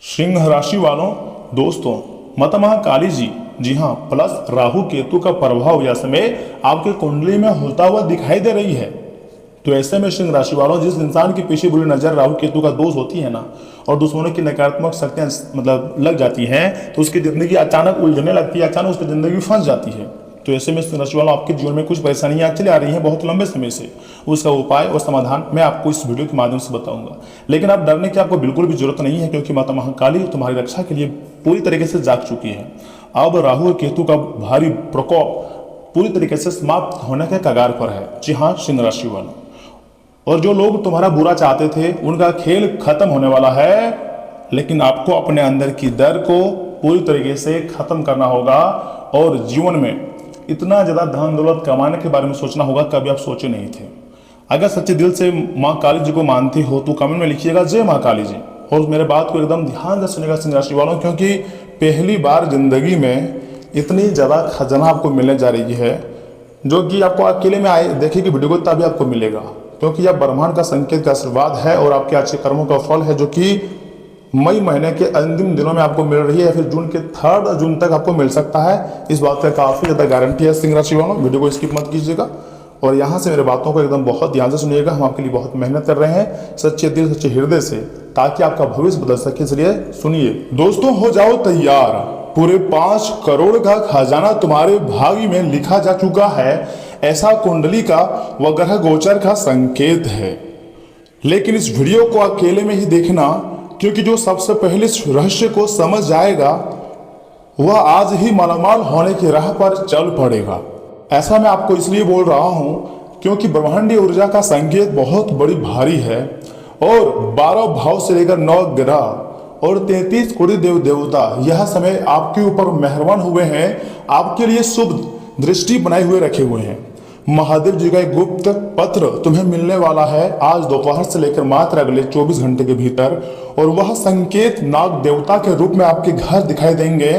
सिंह राशि वालों, दोस्तों, माता महाकाली जी हाँ, प्लस राहु केतु का प्रभाव यह समय आपके कुंडली में होता हुआ दिखाई दे रही है। तो ऐसे में सिंह राशि वालों, जिस इंसान की पीछे बुरी नजर राहु केतु का दोष होती है ना, और दुश्मनों की नकारात्मक शक्तियां मतलब लग जाती हैं, तो उसकी जिंदगी अचानक उलझने लगती है, अचानक उसकी जिंदगी फंस जाती है। तो ऐसे में सिंह राशि वालों, आपके जीवन में कुछ परेशानियां चली आ रही हैं बहुत लंबे समय से। उसका उपाय और समाधान मैं आपको इस वीडियो के माध्यम से बताऊंगा। लेकिन आप डरने की आपको बिल्कुल भी जरूरत नहीं है, क्योंकि माता महाकाली तुम्हारी रक्षा के लिए पूरी तरीके से जाग चुकी है। अब राहु और केतु का भारी प्रकोप पूरी तरीके से समाप्त होने के कगार पर है। जी हाँ सिंह राशि वालों, और जो लोग तुम्हारा बुरा चाहते थे उनका खेल खत्म होने वाला है। लेकिन आपको अपने अंदर की डर को पूरी तरीके से खत्म करना होगा, और जीवन में इतना ज्यादा धन दौलत कमाने के बारे में सोचना होगा, कभी आप सोचे नहीं थे। अगर सच्चे दिल से माँ काली जी को मानते हो तो कमेंट में लिखिएगा जय माँ काली जी। और मेरे बात को एकदम ध्यान से सुनिएगा सिंह राशि वालों, क्योंकि पहली बार जिंदगी में इतनी ज्यादा खजाना आपको मिलने जा रही है, जो कि आपको अकेले में आए देखिए कि वीडियो को तभी आपको मिलेगा, क्योंकि यह ब्रह्मांड का संकेत का आशीर्वाद है और आपके अच्छे कर्मों का फल है, जो कि मई महीने के अंतिम दिनों में आपको मिल रही है, या फिर जून के 3 जून तक आपको मिल सकता है। इस बात का काफी ज्यादा गारंटी है सिंह राशि वालों। वीडियो को स्किप मत कीजिएगा और यहाँ से मेरे बातों को एकदम बहुत ध्यान से सुनिएगा। हम आपके लिए बहुत मेहनत कर रहे हैं सच्चे दिल सच्चे हृदय से, ताकि आपका भविष्य बदल सके। इसलिए सुनिए दोस्तों, हो जाओ तैयार। पूरे 5 करोड़ का खजाना तुम्हारे भाग्य में लिखा जा चुका है, ऐसा कुंडली का व ग्रह गोचर का संकेत है। लेकिन इस वीडियो को अकेले में ही देखना, क्योंकि जो सबसे पहले इस रहस्य को समझ जाएगा वह आज ही मालामाल होने की राह पर चल पड़ेगा। ऐसा मैं आपको इसलिए बोल रहा हूं क्योंकि ब्रह्मांडीय ऊर्जा का संकेत बहुत बड़ी भारी है, और 12 भाव से लेकर 9 ग्रह और 33 कोटि देव देवता यह समय आपके ऊपर मेहरबान हुए हैं, आपके लिए शुभ दृष्टि बनाए हुए रखे हुए हैं। महादेव जी का एक गुप्त पत्र तुम्हें मिलने वाला है आज दोपहर से लेकर मात्र अगले 24 घंटे के भीतर, और वह संकेत नाग देवता के रूप में आपके घर दिखाई देंगे।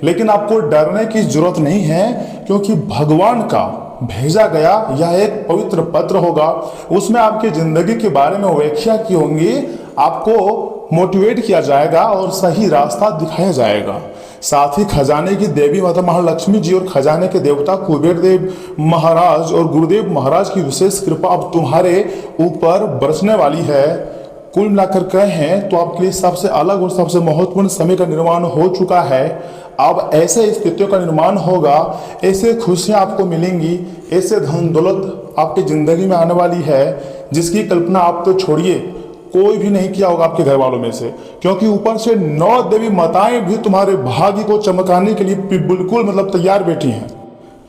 लेकिन आपको डरने की जरूरत नहीं है, क्योंकि भगवान का भेजा गया यह एक पवित्र पत्र होगा। उसमें आपकी जिंदगी के बारे में व्याख्या की होंगी, आपको मोटिवेट किया जाएगा और सही रास्ता दिखाया जाएगा। साथ ही खजाने की देवी माता महालक्ष्मी जी और खजाने के देवता कुबेर देव महाराज और गुरुदेव महाराज की विशेष कृपा अब तुम्हारे ऊपर बरसने वाली है। कुल मिलाकर कहें तो आपके लिए सबसे अलग और सबसे महत्वपूर्ण समय का निर्माण हो चुका है। अब ऐसे स्थितियों का निर्माण होगा, ऐसे खुशियां आपको मिलेंगी, ऐसे धन दौलत आपकी जिंदगी में आने वाली है, जिसकी कल्पना आप तो छोड़िए, कोई भी नहीं किया होगा आपके घर वालों में से। क्योंकि ऊपर से 9 देवी माताएं भी तुम्हारे भाग्य को चमकाने के लिए बिल्कुल मतलब तैयार बैठी हैं।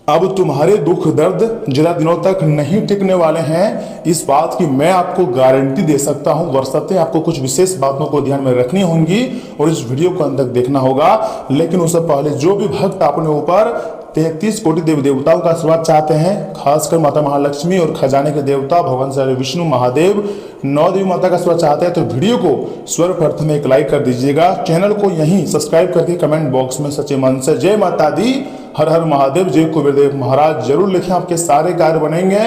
अब तुम्हारे दुख दर्द ज्यादा दिनों तक नहीं टिकने वाले हैं, इस बात की मैं आपको गारंटी दे सकता हूं। वर्षते आपको कुछ विशेष बातों को ध्यान में रखनी होंगी और इस वीडियो को अंत तक देखना होगा। लेकिन उससे पहले जो भी भक्त अपने ऊपर 33 कोटि देवी देवताओं का आशीर्वाद चाहते हैं, खासकर माता महालक्ष्मी और खजाने के देवता भगवान श्री विष्णु महादेव 9 देवी माता का आशीर्वाद चाहते हैं, तो वीडियो को सर्वप्रथम एक लाइक कर दीजिएगा। चैनल को यहीं सब्सक्राइब करके कमेंट बॉक्स में सच्चे मन से जय माता दी, हर हर महादेव, जय कुबेरदेव महाराज जरूर लिखें। आपके सारे कार्य बनेंगे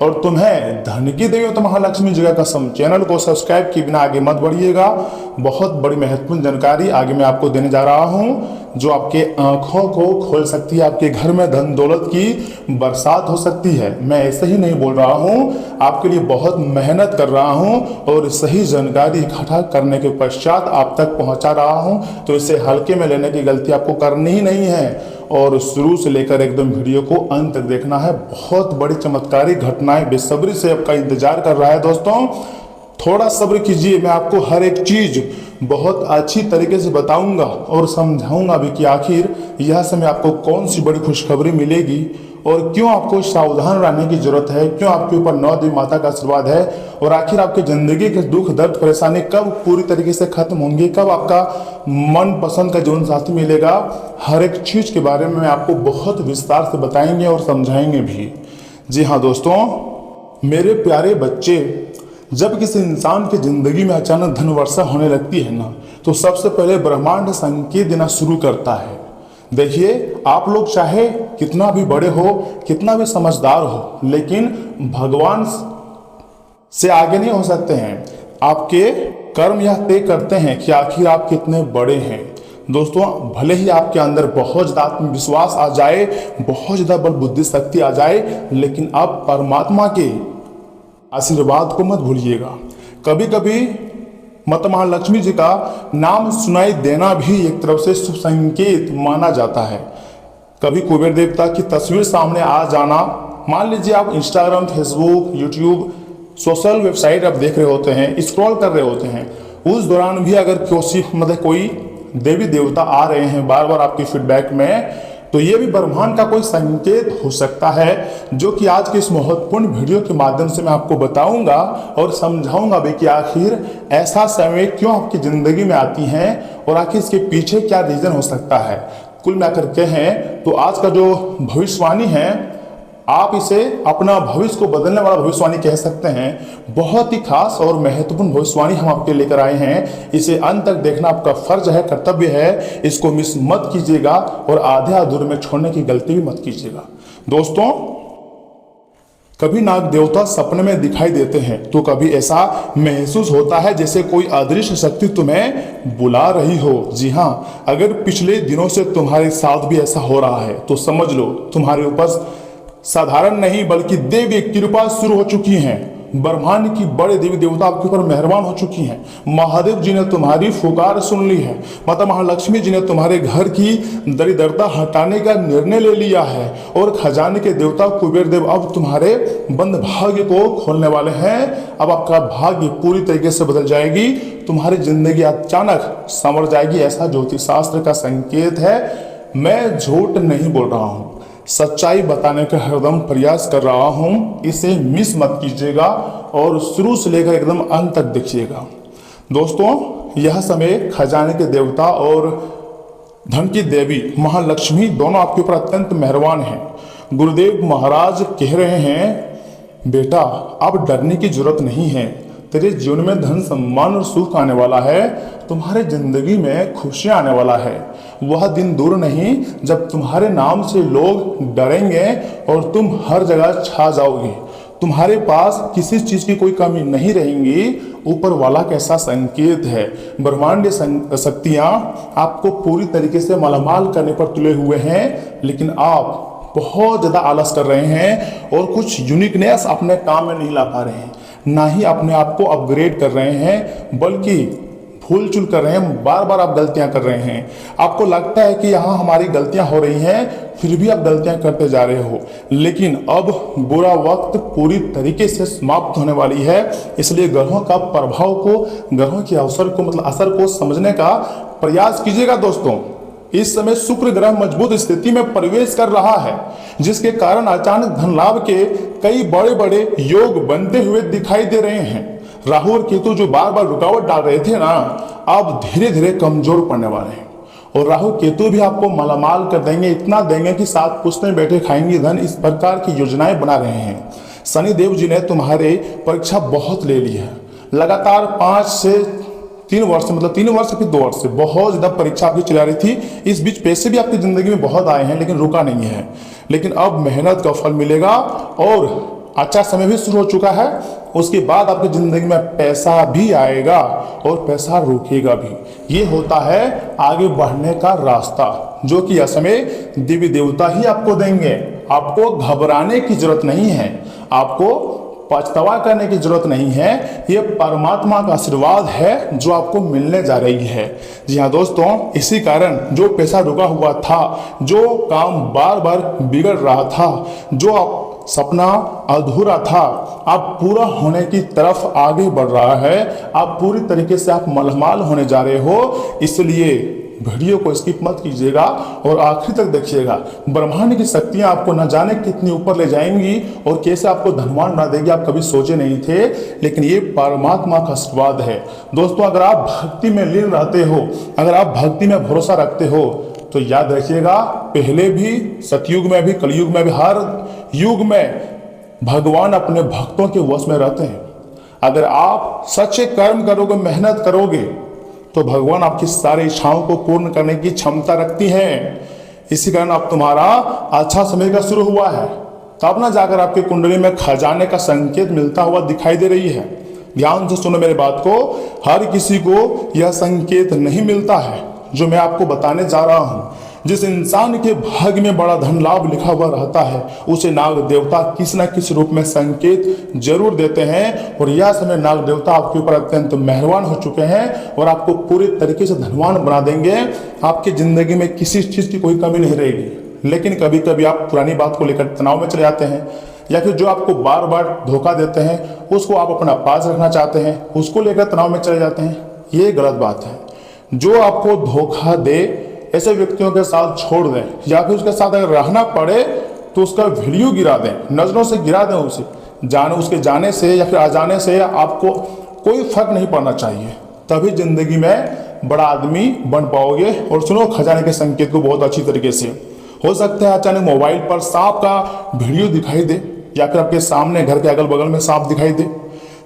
और तुम्हें धन की देवी तो महालक्ष्मी जी का कसम। चैनल को सब्सक्राइब किए बिना आगे मत बढ़िएगा। बहुत बड़ी महत्वपूर्ण जानकारी आगे मैं आपको देने जा रहा हूं, जो आपके आंखों को खोल सकती है। आपके घर में धन दौलत की बरसात हो सकती है। मैं ऐसे ही नहीं बोल रहा हूं, आपके लिए बहुत मेहनत कर रहा हूं और सही जानकारी इकट्ठा करने के पश्चात आप तक पहुंचा रहा हूं। तो इसे हल्के में लेने की गलती आपको करनी ही नहीं है, और शुरू से लेकर एकदम वीडियो को अंत तक देखना है। बहुत बड़ी चमत्कारी घटनाएं बेसब्री से आपका इंतजार कर रहा है दोस्तों। थोड़ा सब्र कीजिए, मैं आपको हर एक चीज बहुत अच्छी तरीके से बताऊंगा और समझाऊंगा भी कि आखिर यह समय आपको कौन सी बड़ी खुशखबरी मिलेगी और क्यों आपको सावधान रहने की जरूरत है, क्यों आपके ऊपर 9 देवी माता का आशीर्वाद है, और आखिर आपकी जिंदगी के दुख दर्द परेशानी कब पूरी तरीके से खत्म होंगी, कब आपका मन पसंद का जीवन साथी मिलेगा। हर एक चीज के बारे में आपको बहुत विस्तार से बताएंगे और समझाएंगे भी। जी हाँ दोस्तों, मेरे प्यारे बच्चे, जब किसी इंसान की जिंदगी में अचानक धन वर्षा होने लगती है ना, तो सबसे पहले ब्रह्मांड संकेत देना शुरू करता है। देखिए, आप लोग चाहे कितना भी बड़े हो, कितना भी समझदार हो, लेकिन भगवान से आगे नहीं हो सकते हैं। आपके कर्म यह तय करते हैं कि आखिर आप कितने बड़े हैं। दोस्तों, भले ही आपके अंदर बहुत ज़्यादा आत्मविश्वास आ जाए, बहुत ज़्यादा बल बुद्धि शक्ति आ जाए, लेकिन आप परमात्मा के आशीर्वाद को मत भूलिएगा। कभी कभी माता महालक्ष्मी जी का नाम सुनाई देना भी एक तरफ से शुभ संकेत माना जाता है। कभी कुबेर देवता की तस्वीर सामने आ जाना, मान लीजिए आप Instagram, Facebook, YouTube, social website आप देख रहे होते हैं, स्क्रॉल कर रहे होते हैं, उस दौरान भी अगर कोई देवी देवता आ रहे हैं बार बार आपकी फीडबैक में, तो ये भी ब्रह्मांड का कोई संकेत हो सकता है, जो कि आज के इस महत्वपूर्ण वीडियो के माध्यम से मैं आपको बताऊंगा और समझाऊंगा भी कि आखिर ऐसा समय क्यों आपकी जिंदगी में आती हैं और आखिर इसके पीछे क्या रीजन हो सकता है। कुल मिलाकर के हैं तो आज का जो भविष्यवाणी है, आप इसे अपना भविष्य को बदलने वाला भविष्यवाणी कह सकते हैं। बहुत ही खास और महत्वपूर्ण भविष्यवाणी हम आपके लेकर आए हैं। इसे अंत तक देखना आपका फर्ज है, कर्तव्य है। इसको मिस मत कीजिएगा और आधे अधूरे में छोड़ने की गलती भी मत कीजिएगा। दोस्तों, कभी नाग देवता सपने में दिखाई देते हैं तो कभी ऐसा महसूस होता है जैसे कोई अदृश्य शक्ति तुम्हें बुला रही हो। जी हाँ, अगर पिछले दिनों से तुम्हारे साथ भी ऐसा हो रहा है तो समझ लो तुम्हारे ऊपर साधारण नहीं बल्कि देवी कृपा शुरू हो चुकी है। ब्रह्मांड की बड़े देवी देवता आपके ऊपर मेहरबान हो चुकी हैं। महादेव जी ने तुम्हारी पुकार सुन ली है। माता महालक्ष्मी जी ने तुम्हारे घर की दरिद्रता हटाने का निर्णय ले लिया है और खजाने के देवता कुबेर देव अब तुम्हारे बंद भाग्य को खोलने वाले हैं। अब आपका भाग्य पूरी तरीके से बदल जाएगी, तुम्हारी जिंदगी अचानक संवर जाएगी। ऐसा ज्योतिष शास्त्र का संकेत है। मैं झूठ नहीं बोल रहा हूँ, सच्चाई बताने का हरदम प्रयास कर रहा हूं। इसे मिस मत कीजिएगा और शुरू से लेकर एकदम अंत तक देखिएगा। दोस्तों, यह समय खजाने के देवता और धन की देवी महालक्ष्मी दोनों आपके ऊपर अत्यंत मेहरबान हैं। गुरुदेव महाराज कह रहे हैं, बेटा अब डरने की जरूरत नहीं है। तेरे जीवन में धन सम्मान और सुख आने वाला है। तुम्हारे जिंदगी में खुशियां आने वाला है। वह दिन दूर नहीं जब तुम्हारे नाम से लोग डरेंगे और तुम हर जगह छा जाओगे। तुम्हारे पास किसी चीज की कोई कमी नहीं रहेंगी। ऊपर वाला कैसा संकेत है। ब्रह्मांडीय शक्तियां आपको पूरी तरीके से मालामाल करने पर तुले हुए हैं, लेकिन आप बहुत ज्यादा आलस कर रहे हैं और कुछ यूनिकनेस अपने काम में नहीं ला पा रहे हैं, ना ही अपने आप को अपग्रेड कर रहे हैं, बल्कि भूल चूल कर रहे हैं। बार बार आप गलतियां कर रहे हैं। आपको लगता है कि यहाँ हमारी गलतियां हो रही हैं, फिर भी आप गलतियां करते जा रहे हो। लेकिन अब बुरा वक्त पूरी तरीके से समाप्त होने वाली है। इसलिए ग्रहों का प्रभाव को, ग्रहों के असर को समझने का प्रयास कीजिएगा। दोस्तों, इस समय शुक्र ग्रह मजबूत स्थिति में प्रवेश कर रहा है, जिसके कारण अचानक धन लाभ के कई बड़े बड़े योग बनते हुए दिखाई दे रहे हैं। राहु और केतु जो बार बार रुकावट डाल रहे थे ना, अब धीरे धीरे कमजोर पड़ने वाले हैं। और राहु केतु भी आपको मालामाल कर देंगे, इतना देंगे कि साथ पुश्तैं बैठे खाएंगे धन। इस प्रकार की योजनाएं बना रहे हैं। शनि देव जी ने तुम्हारे परीक्षा बहुत ले ली है। लगातार 5 से 3 वर्ष, मतलब 3 वर्ष फिर 2 वर्ष से बहुत ज्यादा परीक्षा आपकी चला रही थी। इस बीच पैसे भी आपकी जिंदगी में बहुत आए हैं, लेकिन रुका नहीं है। लेकिन अब मेहनत का फल मिलेगा और अच्छा समय भी शुरू हो चुका है। उसके बाद आपकी जिंदगी में पैसा भी आएगा और पैसा रुकेगा भी। ये होता है आगे बढ़ने का रास्ता, जो कि यह समय देवी देवता ही आपको देंगे। आपको घबराने की जरूरत नहीं है, आपको पछतावा करने की जरूरत नहीं है। ये परमात्मा का आशीर्वाद है जो आपको मिलने जा रही है। जी हाँ दोस्तों, इसी कारण जो पैसा रुका हुआ था, जो काम बार बार बिगड़ रहा था, जो आप सपना अधूरा था, आप पूरा होने की तरफ आगे बढ़ रहा है। आप पूरी तरीके से आप मालामाल होने जा रहे हो। इसलिए वीडियो को स्किप मत कीजिएगा और आखिर तक देखिएगा। ब्रह्मांड की शक्तियां आपको न जाने कितनी ऊपर ले जाएंगी और कैसे आपको धनवान बना देगी, आप कभी सोचे नहीं थे। लेकिन ये परमात्मा का आशीर्वाद है। दोस्तों, अगर आप भक्ति में लीन रहते हो, अगर आप भक्ति में भरोसा रखते हो, तो याद रखिएगा, पहले भी सतयुग में भी, कलयुग में भी, हर युग में भगवान अपने भक्तों के वश में रहते हैं। अगर आप सच्चे कर्म करोगे, मेहनत करोगे, तो भगवान आपकी सारी इच्छाओं को पूर्ण करने की क्षमता रखती हैं। इसी कारण अब तुम्हारा अच्छा समय का शुरू हुआ है। तब ना जाकर आपके कुंडली में खजाने का संकेत मिलता हुआ दिखाई दे रही है। ध्यान से सुनो मेरी बात को। हर किसी को यह संकेत नहीं मिलता है जो मैं आपको बताने जा रहा हूं। जिस इंसान के भाग्य में बड़ा धन लाभ लिखा हुआ रहता है उसे नाग देवता किसी न किसी रूप में संकेत जरूर देते हैं। और यह समय नाग देवता आपके ऊपर अत्यंत मेहरबान हो चुके हैं और आपको पूरे तरीके से धनवान बना देंगे। आपकी जिंदगी में किसी चीज की कोई कमी नहीं रहेगी। लेकिन कभी कभी आप पुरानी बात को लेकर तनाव में चले जाते हैं, या फिर जो आपको बार बार धोखा देते हैं उसको आप अपना पास रखना चाहते हैं, उसको लेकर तनाव में चले जाते हैं। ये गलत बात है। जो आपको धोखा दे ऐसे व्यक्तियों के साथ छोड़ दें, या फिर उसके साथ अगर रहना पड़े तो उसका वीडियो गिरा दें, नजरों से गिरा दें उसे। उसके जाने से या फिर आ जाने से आपको कोई फर्क नहीं पड़ना चाहिए। तभी जिंदगी में बड़ा आदमी बन पाओगे। और सुनो खजाने के संकेत को बहुत अच्छी तरीके से। हो सकता है अचानक मोबाइल पर सांप का वीडियो दिखाई दे, या फिर आपके सामने घर के अगल बगल में सांप दिखाई दे,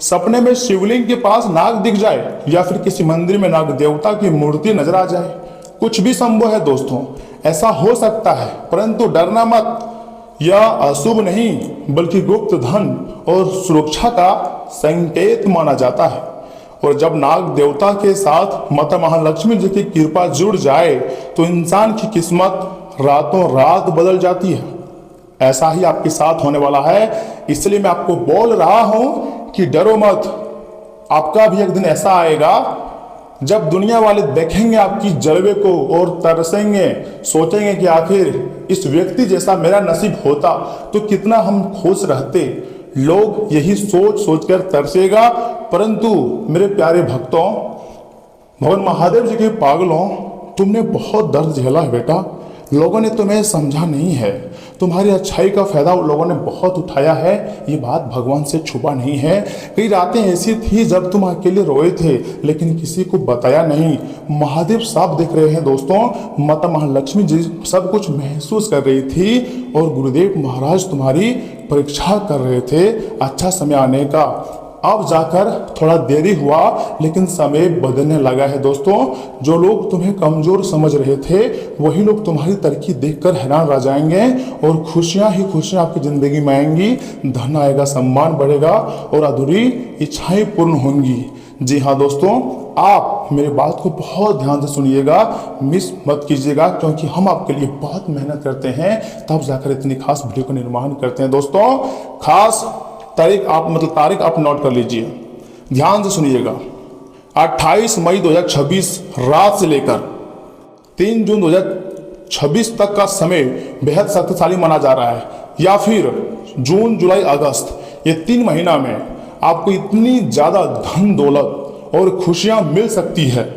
सपने में शिवलिंग के पास नाग दिख जाए, या फिर किसी मंदिर में नाग देवता की मूर्ति नजर आ जाए। कुछ भी संभव है दोस्तों, ऐसा हो सकता है। परंतु डरना मत। यह अशुभ नहीं बल्कि गुप्त धन और सुरक्षा का संकेत माना जाता है। और जब नाग देवता के साथ माता महालक्ष्मी जी की कृपा जुड़ जाए तो इंसान की किस्मत रातों रात बदल जाती है। ऐसा ही आपके साथ होने वाला है। इसलिए मैं आपको बोल रहा हूं कि डरो मत। आपका भी एक दिन ऐसा आएगा जब दुनिया वाले देखेंगे आपकी जलवे को और तरसेंगे, सोचेंगे कि आखिर इस व्यक्ति जैसा मेरा नसीब होता तो कितना हम खुश रहते। लोग यही सोच सोचकर तरसेगा। परंतु मेरे प्यारे भक्तों, भगवान महादेव जी के पागलों, तुमने बहुत दर्द झेला है बेटा। लोगों ने तुम्हें समझा नहीं है। तुम्हारी अच्छाई का फायदा लोगों ने बहुत उठाया है। ये बात भगवान से छुपा नहीं है। कई रातें ऐसी थी जब तुम अकेले रोए थे लेकिन किसी को बताया नहीं। महादेव साफ देख रहे हैं दोस्तों। माता महालक्ष्मी जी सब कुछ महसूस कर रही थी और गुरुदेव महाराज तुम्हारी परीक्षा कर रहे थे अच्छा समय आने का। अब जाकर थोड़ा देरी हुआ लेकिन समय बदलने लगा है दोस्तों। जो लोग तुम्हें कमजोर समझ रहे थे वही लोग तुम्हारी तरक्की देखकर हैरान रह जाएंगे और खुशियां ही खुशियां आपकी जिंदगी में आएंगी। धन आएगा, सम्मान बढ़ेगा और अधूरी इच्छाएं पूर्ण होंगी। जी हाँ दोस्तों, आप मेरी बात को बहुत ध्यान से सुनिएगा, मिस मत कीजिएगा, क्योंकि हम आपके लिए बहुत मेहनत करते हैं तब जाकर इतनी खास वीडियो का निर्माण करते हैं। दोस्तों खास तारीख आप नोट कर लीजिए, ध्यान से सुनिएगा। 28 मई 2026 रात से लेकर 3 जून 2026 तक का समय बेहद शक्तिशाली माना जा रहा है। या फिर जून, जुलाई, अगस्त, ये 3 महीना में आपको इतनी ज्यादा धन दौलत और खुशियां मिल सकती है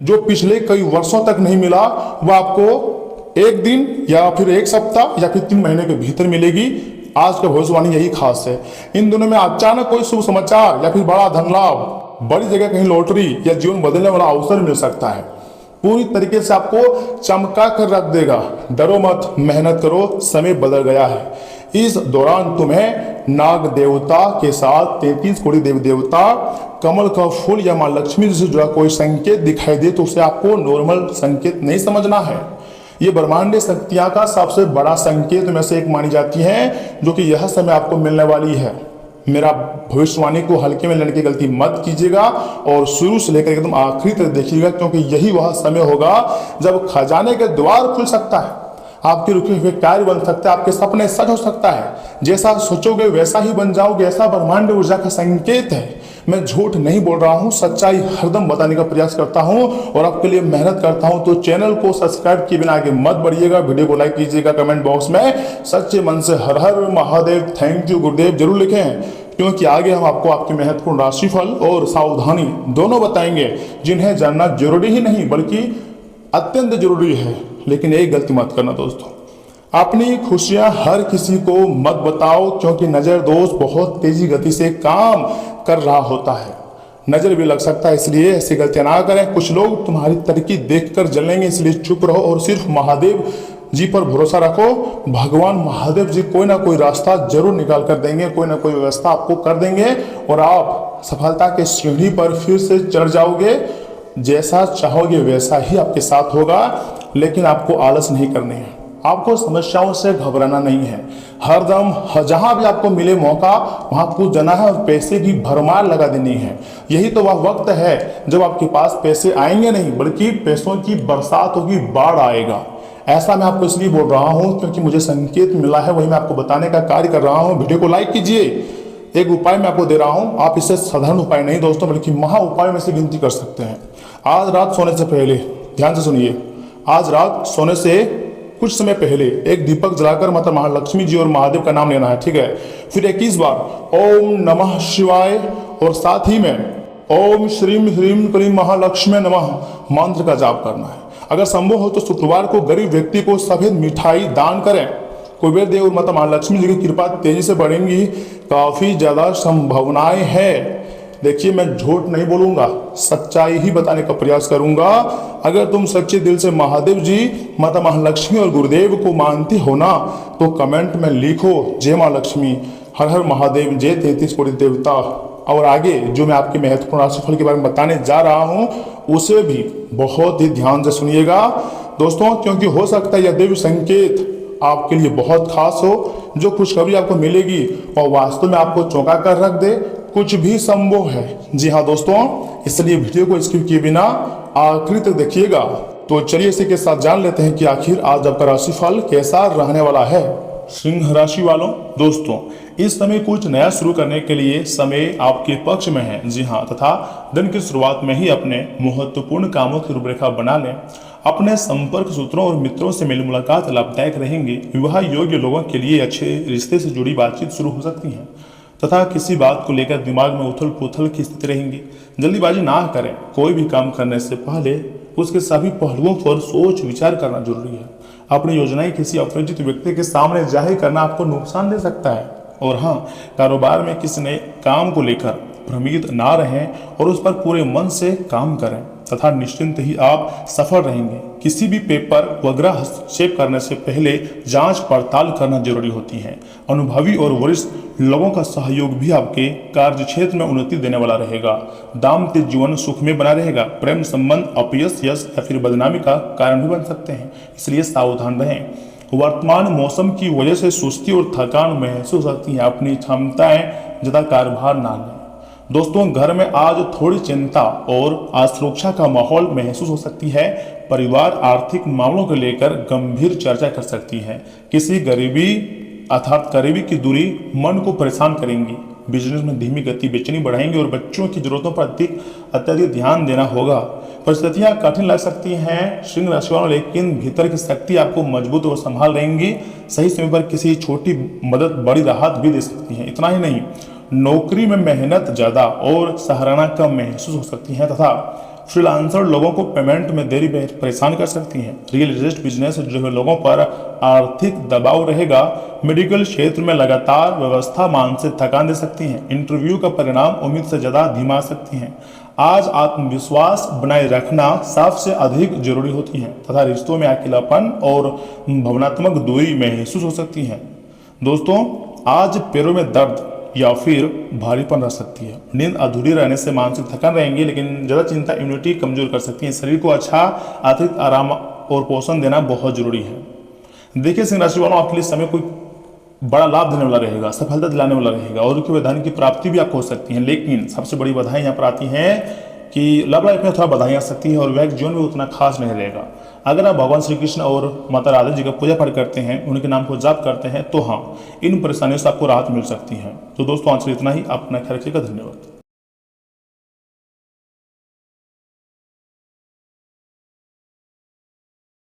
जो पिछले कई वर्षों तक नहीं मिला। वह आपको एक दिन या फिर एक सप्ताह या फिर 3 महीने के भीतर मिलेगी। आज का भविष्यवाणी यही खास है। इन दिनों में अचानक कोई शुभ समाचार या फिर बड़ा धन लाभ, बड़ी जगह कहीं लॉटरी या जीवन बदलने वाला अवसर मिल सकता है। पूरी तरीके से आपको चमका कर रख देगा। डरो मत, मेहनत करो, समय बदल गया है। इस दौरान तुम्हें नाग देवता के साथ 33 कोटि देवी देवता, कमल का फूल या मां लक्ष्मी से जुड़ा कोई संकेत दिखाई दे तो उसे आपको नॉर्मल संकेत नहीं समझना है। ये ब्रह्मांडीय शक्तियां का सबसे बड़ा संकेत में से एक मानी जाती है जो कि यह समय आपको मिलने वाली है। मेरा भविष्यवाणी को हल्के में लेने की गलती मत कीजिएगा और शुरू से लेकर एकदम आखिरी तक देखिएगा, क्योंकि यही वह समय होगा जब खजाने के द्वार खुल सकता है, आपके रुके हुए कार्य बन सकता है, आपके सपने सच हो सकता है। जैसा सोचोगे वैसा ही बन जाओगे, ऐसा ब्रह्मांड ऊर्जा का संकेत है। मैं झूठ नहीं बोल रहा हूँ, सच्चाई हरदम बताने का प्रयास करता हूँ और आपके लिए मेहनत करता हूँ। तो चैनल को सब्सक्राइब किए बिना आगे मत बढ़िएगा, वीडियो को लाइक कीजिएगा, कमेंट बॉक्स में सच्चे मन से हर हर महादेव, थैंक यू गुरुदेव जरूर लिखें, क्योंकि आगे हम आपको आपके महत्वपूर्ण राशिफल और सावधानी दोनों बताएंगे जिन्हें जानना जरूरी ही नहीं बल्कि अत्यंत जरूरी है। लेकिन एक गलती मत करना दोस्तों, अपनी खुशियां हर किसी को मत बताओ, क्योंकि नजर दोष बहुत तेजी गति से काम कर रहा होता है, नजर भी लग सकता है। इसलिए ऐसी गलतियां ना करें। कुछ लोग तुम्हारी तरक्की देखकर जलेंगे, इसलिए चुप रहो और सिर्फ महादेव जी पर भरोसा रखो। भगवान महादेव जी कोई ना कोई रास्ता जरूर निकाल कर देंगे, कोई ना कोई व्यवस्था आपको कर देंगे और आप सफलता के सीढ़ी पर फिर से चढ़ जाओगे। जैसा चाहोगे वैसा ही आपके साथ होगा, लेकिन आपको आलस नहीं करनी है। आपको समस्याओं से घबराना नहीं है। हरदम जहां भी आपको मिले मौका वहां कूद जाना है और पैसे की भरमार लगा देनी है। यही तो वह वक्त है जब आपके पास पैसे आएंगे नहीं बल्कि पैसों की बरसात होगी, बाढ़ आएगा। ऐसा मैं आपको इसलिए बोल रहा हूं क्योंकि मुझे संकेत मिला है, वही मैं आपको बताने का कार्य कर रहा हूं। वीडियो को लाइक कीजिए। एक उपाय मैं आपको दे रहा हूं, आप इसे साधारण उपाय नहीं दोस्तों बल्कि महा उपाय में से गिनती कर सकते हैं। आज रात सोने से पहले ध्यान से सुनिए, आज रात सोने से कुछ समय पहले एक दीपक जलाकर माता महालक्ष्मी जी और महादेव का नाम लेना है, ठीक है। फिर 21 बार ओम नमः शिवाय और साथ ही में ओम श्रीम ह्रीम क्लीम महालक्ष्मी नमः मंत्र का जाप करना है। अगर संभव हो तो शुक्रवार को गरीब व्यक्ति को सफेद मिठाई दान करें। कुबेर देव और माता महालक्ष्मी जी की कृपा तेजी से बढ़ेंगी, काफी ज्यादा संभावनाएं हैं। देखिए मैं झूठ नहीं बोलूंगा, सच्चाई ही बताने का प्रयास करूंगा। अगर तुम सच्चे दिल से महादेव जी, माता महालक्ष्मी और गुरुदेव को मानती हो ना तो कमेंट में लिखो जय मां लक्ष्मी, हर हर महादेव, जय 33 कोटि देवता। और आगे जो मैं आपके महत्वपूर्ण राशिफल के बारे में बताने जा रहा हूं उसे भी बहुत ही ध्यान से सुनिएगा दोस्तों, क्योंकि हो सकता है यह देव संकेत आपके लिए बहुत खास हो। जो खुशखबरी आपको मिलेगी और वास्तव में आपको चौंका कर रख दे, कुछ भी संभव है। जी हाँ दोस्तों, इसलिए वीडियो को स्किप किए बिना आखिर तक देखिएगा। तो चलिए इसी के साथ जान लेते हैं कि आखिर आज आपका राशिफल कैसा रहने वाला है। सिंह राशि वालों, दोस्तों इस समय कुछ नया शुरू करने के लिए समय आपके पक्ष में है। जी हाँ, तथा दिन की शुरुआत में ही अपने महत्वपूर्ण कामों की रूपरेखा बना लें। अपने संपर्क सूत्रों और मित्रों से मेल मुलाकात लाभदायक रहेंगे। विवाह योग्य लोगों के लिए अच्छे रिश्ते से जुड़ी बातचीत शुरू हो सकती है तथा किसी बात को लेकर दिमाग में उथल पुथल की स्थिति रहेंगी। जल्दीबाजी ना करें। कोई भी काम करने से पहले उसके सभी पहलुओं पर सोच विचार करना जरूरी है। अपनी योजनाएं किसी अपरिचित व्यक्ति के सामने जाहिर करना आपको नुकसान दे सकता है। और हाँ, कारोबार में किसी नए काम को लेकर भ्रमित ना रहें और उस पर पूरे मन से काम करें तथा निश्चिंत ही आप सफल रहेंगे। किसी भी पेपर वगैरह हस्तक्षेप करने से पहले जांच पड़ताल करना जरूरी होती है। अनुभवी और वरिष्ठ लोगों का सहयोग भी आपके कार्य क्षेत्र में उन्नति देने वाला रहेगा। दाम्पत्य जीवन सुख में बना रहेगा। प्रेम संबंध अपयश, यश या फिर बदनामी का कारण भी बन सकते हैं, इसलिए सावधान रहें। वर्तमान मौसम की वजह से सुस्ती और थकान महसूस होती है। अपनी क्षमताएं ज्यादा कार्यभार ना लें। दोस्तों घर में आज थोड़ी चिंता और असुरक्षा का माहौल महसूस हो सकती है। परिवार आर्थिक मामलों को लेकर गंभीर चर्चा कर सकती है। किसी गरीबी अर्थात करीबी की दूरी मन को परेशान करेंगी। बिजनेस में धीमी गति बेचैनी बढ़ाएंगे और बच्चों की जरूरतों पर अत्यधिक ध्यान देना होगा। परिस्थितियां कठिन लग सकती हैं सिंह राशि वालों, लेकिन भीतर की शक्ति आपको मजबूत और संभाल रहेंगी। सही समय पर किसी छोटी मदद बड़ी राहत भी दे सकती है। इतना ही नहीं, नौकरी में मेहनत ज्यादा और सराहना कम महसूस हो सकती है तथा फ्रीलांसर लोगों को पेमेंट में देरी परेशान कर सकती है। रियल एस्टेट बिजनेस जो लोगों पर आर्थिक दबाव रहेगा। मेडिकल क्षेत्र में लगातार व्यवस्था मानसिक थकान दे सकती है। इंटरव्यू का परिणाम उम्मीद से ज्यादा धीमा सकती है। आज आत्मविश्वास बनाए रखना सबसे अधिक जरूरी होती है तथा रिश्तों में अकेलापन और भावनात्मक दूरी महसूस हो सकती है। दोस्तों आज पैरों में दर्द या फिर भारीपन रह सकती है। नींद अधूरी रहने से मानसिक थकान रहेंगी, लेकिन ज्यादा चिंता इम्यूनिटी कमजोर कर सकती है। शरीर को अच्छा अतिरिक्त आराम और पोषण देना बहुत जरूरी है। देखिए सिंह राशि वालों, आपके लिए समय कोई बड़ा लाभ देने वाला रहेगा, सफलता दिलाने वाला रहेगा और धन की प्राप्ति भी आपको हो सकती है। लेकिन सबसे बड़ी बाधाएं यहाँ पर आती हैं कि लव लाइफ में थोड़ा बधाई आ सकती है और वैवाहिक जीवन में उतना खास नहीं रहेगा। अगर आप भगवान श्री कृष्ण और माता राधा जी का पूजा पाठ करते हैं, उनके नाम को जाप करते हैं, तो हाँ इन परेशानियों से आपको राहत मिल सकती है। तो दोस्तों आज इतना ही। अपना ख्याल रखिएगा। धन्यवाद।